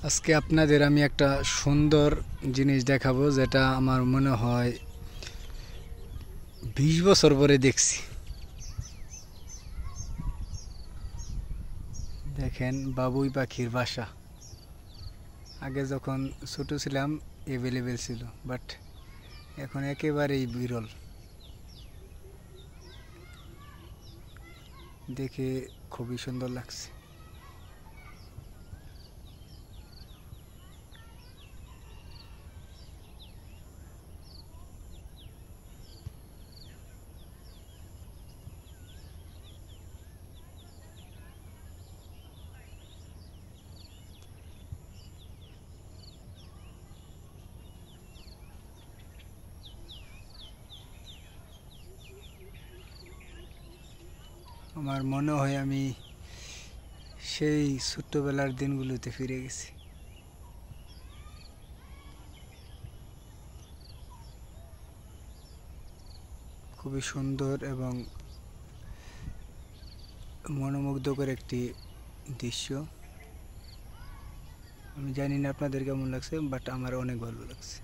আজকে আপনাদের আমি একটা সুন্দর জিনিস দেখাবো, যেটা আমার মনে হয় 20 বছর পরে দেখছি। দেখেন, বাবুই পাখির বাসা। আগে যখন ছোট ছিলাম অ্যাভেলেবেল ছিল, বাট এখন একেবারেই বিরল। দেখে খুবই সুন্দর লাগছে। আমার মনে হয় আমি সেই ছোট্টবেলার দিনগুলোতে ফিরে গেছি। খুবই সুন্দর এবং মনোমুগ্ধকর একটি দৃশ্য। আমি জানি না আপনাদের কেমন লাগছে, বাট আমার অনেক ভালো লাগছে।